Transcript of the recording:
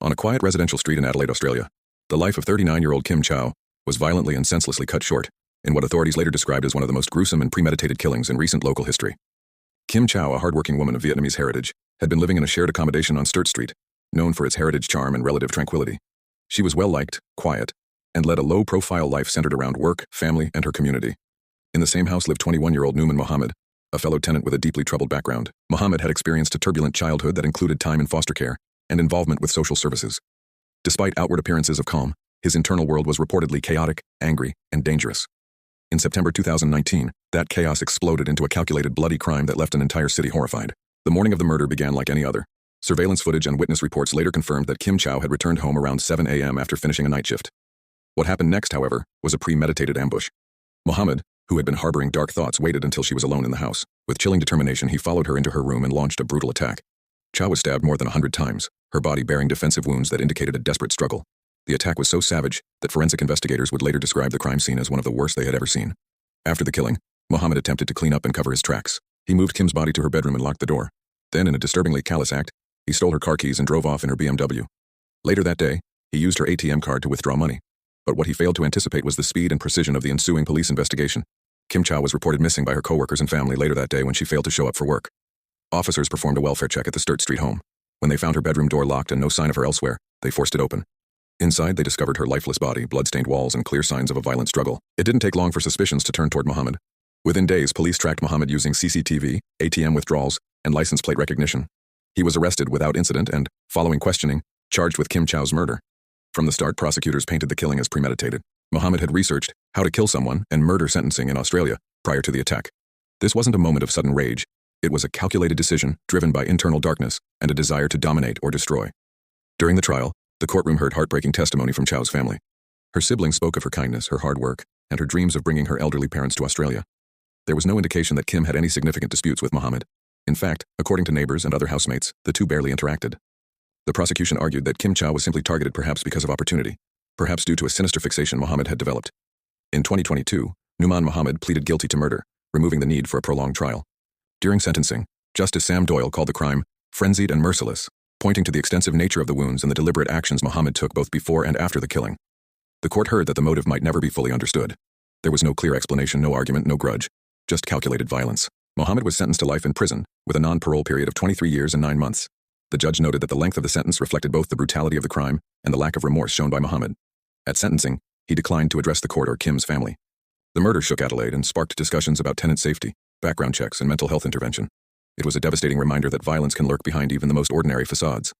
On a quiet residential street in Adelaide, Australia, the life of 39-year-old Kim Chau was violently and senselessly cut short in what authorities later described as one of the most gruesome and premeditated killings in recent local history. Kim Chau, a hardworking woman of Vietnamese heritage, had been living in a shared accommodation on Sturt Street, known for its heritage charm and relative tranquility. She was well-liked, quiet, and led a low-profile life centered around work, family, and her community. In the same house lived 21-year-old Numan Mohammed, a fellow tenant with a deeply troubled background. Mohammed had experienced a turbulent childhood that included time in foster care and involvement with social services. Despite outward appearances of calm, his internal world was reportedly chaotic, angry, and dangerous. In September 2019, that chaos exploded into a calculated bloody crime that left an entire city horrified. The morning of the murder began like any other. Surveillance footage and witness reports later confirmed that Kim Chau had returned home around 7 a.m. after finishing a night shift. What happened next, however, was a premeditated ambush. Mohammed, who had been harboring dark thoughts, waited until she was alone in the house. With chilling determination, he followed her into her room and launched a brutal attack. Chau was stabbed more than 100 times, her body bearing defensive wounds that indicated a desperate struggle. The attack was so savage that forensic investigators would later describe the crime scene as one of the worst they had ever seen. After the killing, Mohammed attempted to clean up and cover his tracks. He moved Kim's body to her bedroom and locked the door. Then, in a disturbingly callous act, he stole her car keys and drove off in her BMW. Later that day, he used her ATM card to withdraw money. But what he failed to anticipate was the speed and precision of the ensuing police investigation. Kim Chau was reported missing by her coworkers and family later that day when she failed to show up for work. Officers performed a welfare check at the Sturt Street home. When they found her bedroom door locked and no sign of her elsewhere, they forced it open. Inside, they discovered her lifeless body, blood-stained walls, and clear signs of a violent struggle. It didn't take long for suspicions to turn toward Mohammed. Within days, police tracked Mohammed using CCTV, ATM withdrawals, and license plate recognition. He was arrested without incident and, following questioning, charged with Kim Chau's murder. From the start, prosecutors painted the killing as premeditated. Mohammed had researched how to kill someone and murder sentencing in Australia prior to the attack. This wasn't a moment of sudden rage. It was a calculated decision driven by internal darkness and a desire to dominate or destroy. During the trial, the courtroom heard heartbreaking testimony from Chau's family. Her siblings spoke of her kindness, her hard work, and her dreams of bringing her elderly parents to Australia. There was no indication that Kim had any significant disputes with Mohammed. In fact, according to neighbors and other housemates, the two barely interacted. The prosecution argued that Kim Chau was simply targeted perhaps because of opportunity, perhaps due to a sinister fixation Mohammed had developed. In 2022, Numan Mohammed pleaded guilty to murder, removing the need for a prolonged trial. During sentencing, Justice Sam Doyle called the crime frenzied and merciless, pointing to the extensive nature of the wounds and the deliberate actions Mohammed took both before and after the killing. The court heard that the motive might never be fully understood. There was no clear explanation, no argument, no grudge, just calculated violence. Mohammed was sentenced to life in prison, with a non-parole period of 23 years and 9 months. The judge noted that the length of the sentence reflected both the brutality of the crime and the lack of remorse shown by Mohammed. At sentencing, he declined to address the court or Kim's family. The murder shook Adelaide and sparked discussions about tenant safety, background checks, and mental health intervention. It was a devastating reminder that violence can lurk behind even the most ordinary facades.